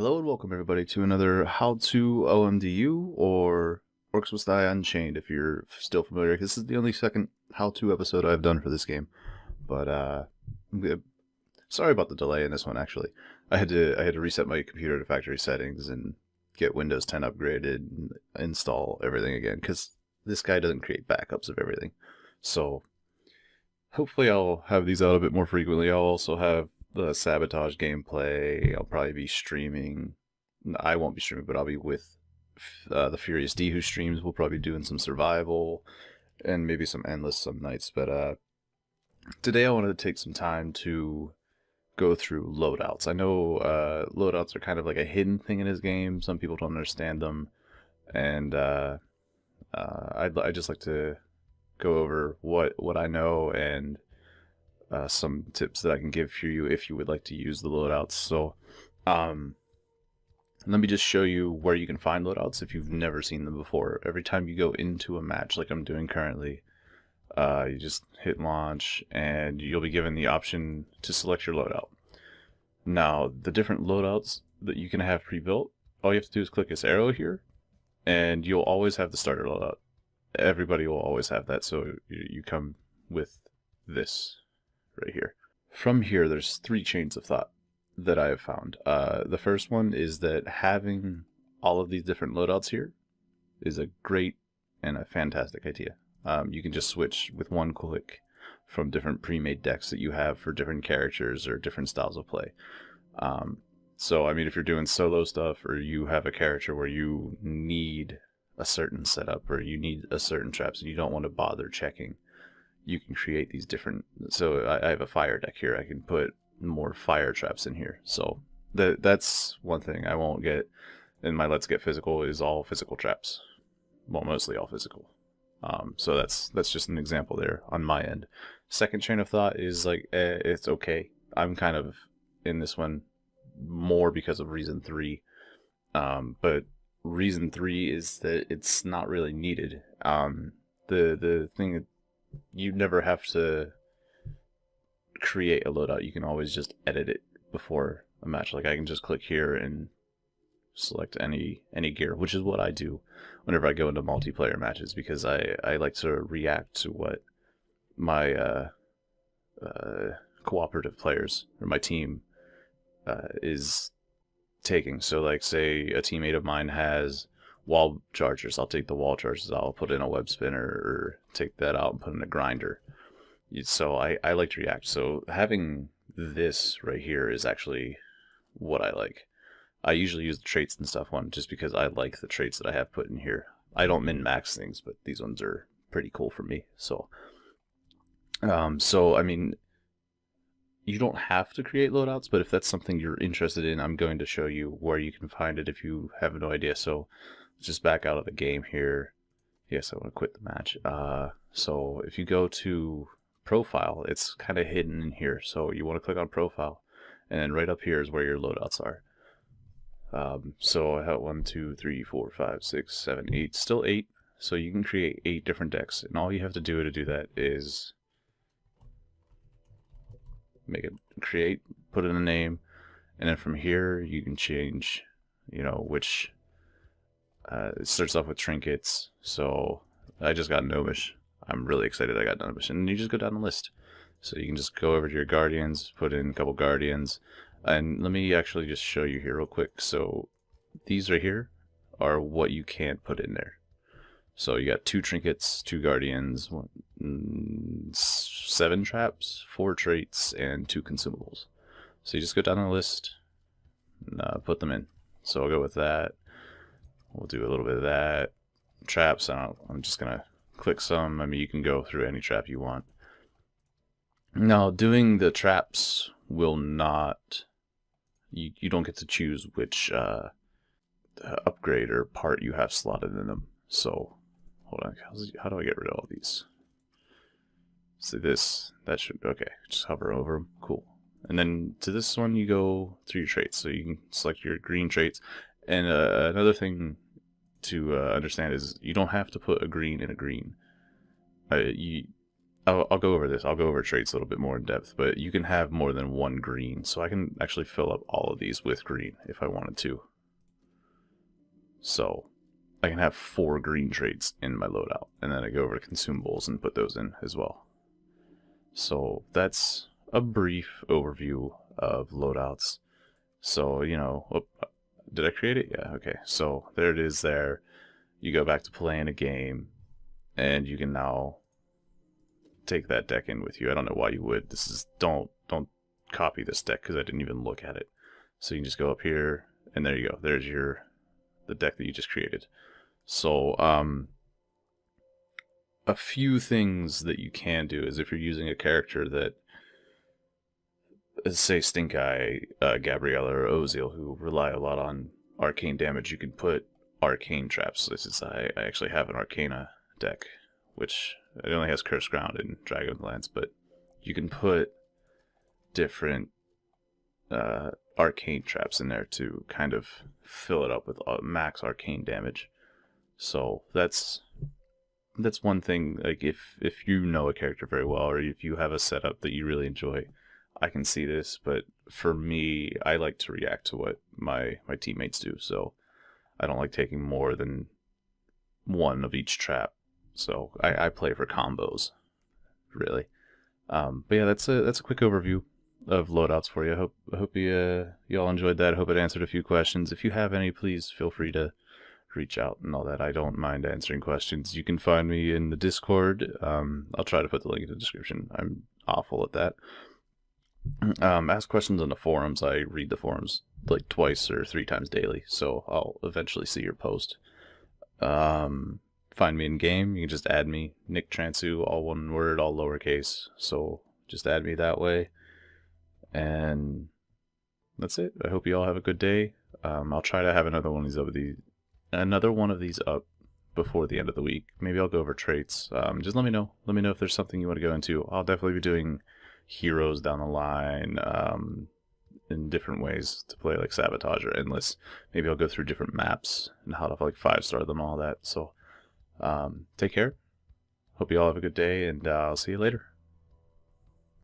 Hello and welcome everybody to another How to OMDU or Orcs Must Die Unchained if you're still familiar. This is the only second how-to episode I've done for this game. But sorry about the delay in this one actually. I had to reset my computer to factory settings and get Windows 10 upgraded and install everything again because this guy doesn't create backups of everything. So hopefully I'll have these out a bit more frequently. I'll also have the sabotage gameplay. I'll probably be streaming. I won't be streaming, but I'll be with the Furious D who streams. We'll probably be doing some survival and maybe some endless some nights. But today I wanted to take some time to go through loadouts. I know loadouts are kind of like a hidden thing in this game. Some people don't understand them, and I'd just like to go over what I know and some tips that I can give for you if you would like to use the loadouts. So let me just show you where you can find loadouts if you've never seen them before. Every time you go into a match like I'm doing currently, you just hit launch and you'll be given the option to select your loadout. Now the different loadouts that you can have pre-built, all you have to do is click this arrow here and you'll always have the starter loadout. Everybody will always have that, so you come with this right here. From here, there's three chains of thought that I have found. The first one is that having all of these different loadouts here is a great and a fantastic idea. You can just switch with one click from different pre-made decks that you have for different characters or different styles of play. So, I mean, if you're doing solo stuff or you have a character where you need a certain setup or you need a certain traps and you don't want to bother checking, you can create these different. So I have a fire deck here. I can put more fire traps in here. So that's one thing I won't get in my Let's Get Physical is all physical traps. Well, mostly all physical. So that's just an example there on my end. Second chain of thought is like it's okay. I'm kind of in this one more because of reason 3. But reason 3 is that it's not really needed. The thing that you never have to create a loadout. You can always just edit it before a match. Like I can just click here and select any gear, which is what I do whenever I go into multiplayer matches because I like to react to what my cooperative players or my team is taking. So like say a teammate of mine has wall chargers, I'll take the wall chargers, I'll put in a web spinner or take that out and put in a grinder. So I like to react. So having this right here is actually what I like. I usually use the traits and stuff one just because I like the traits that I have put in here. I don't min-max things, but these ones are pretty cool for me. So I mean, you don't have to create loadouts, but if that's something you're interested in, I'm going to show you where you can find it if you have no idea. So just back out of the game here. Yes, I want to quit the match. So if you go to profile, it's kind of hidden in here. So you want to click on profile, and then right up here is where your loadouts are. So I have 1, 2, 3, 4, 5, 6, 7, 8, still 8. So you can create 8 different decks, and all you have to do that is make it create, put in a name, and then from here you can change, you know, which. It starts off with trinkets, so I just got Gnomish. I'm really excited I got Gnomish, and you just go down the list. So you can just go over to your Guardians, put in a couple Guardians, and let me actually just show you here real quick. So these right here are what you can't put in there. So you got 2 trinkets, 2 Guardians, 7 traps, 4 traits, and 2 consumables. So you just go down the list and put them in. So I'll go with that. We'll do a little bit of that. Traps, I'm just going to click some. I mean, you can go through any trap you want. Now, doing the traps will not... You don't get to choose which upgrade or part you have slotted in them. So, hold on. How do I get rid of all these? See this? That should... Okay, just hover over them. Cool. And then to this one, you go through your traits. So you can select your green traits. And another thing to understand is you don't have to put a green in a green. I'll go over this. I'll go over traits a little bit more in depth, but you can have more than one green, so I can actually fill up all of these with green if I wanted to. So I can have 4 green traits in my loadout, and then I go over to consumables and put those in as well. So that's a brief overview of loadouts. So, you know, did I create it? Yeah, okay. So there it is there. You go back to playing a game, and you can now take that deck in with you. I don't know why you would. This is, don't copy this deck because I didn't even look at it. So you can just go up here, and there you go. There's the deck that you just created. So, a few things that you can do is if you're using a character that, say Stink Eye, Gabriella, or Oziel, who rely a lot on arcane damage, you can put arcane traps. This is, I actually have an Arcana deck, which it only has Curse Ground and Dragonlance, but you can put different arcane traps in there to kind of fill it up with max arcane damage. So that's one thing. Like if you know a character very well, or if you have a setup that you really enjoy, I can see this. But for me, I like to react to what my teammates do. So I don't like taking more than one of each trap. So I play for combos, really. But yeah, that's a quick overview of loadouts for you. I hope you all enjoyed that. I hope it answered a few questions. If you have any, please feel free to reach out and all that. I don't mind answering questions. You can find me in the Discord. I'll try to put the link in the description. I'm awful at that. Ask questions on the forums. I read the forums like 2 or 3 times daily, so I'll eventually see your post. Find me in game. You can just add me, nicktransue, all one word, all lowercase. So just add me that way. And that's it. I hope you all have a good day. I'll try to have another one of these up before the end of the week. Maybe I'll go over traits. Just let me know. Let me know if there's something you want to go into. I'll definitely be doing heroes down the line, in different ways to play, like Sabotage or Endless. Maybe I'll go through different maps and how to like 5-star them, all that. So take care. Hope you all have a good day, and I'll see you later.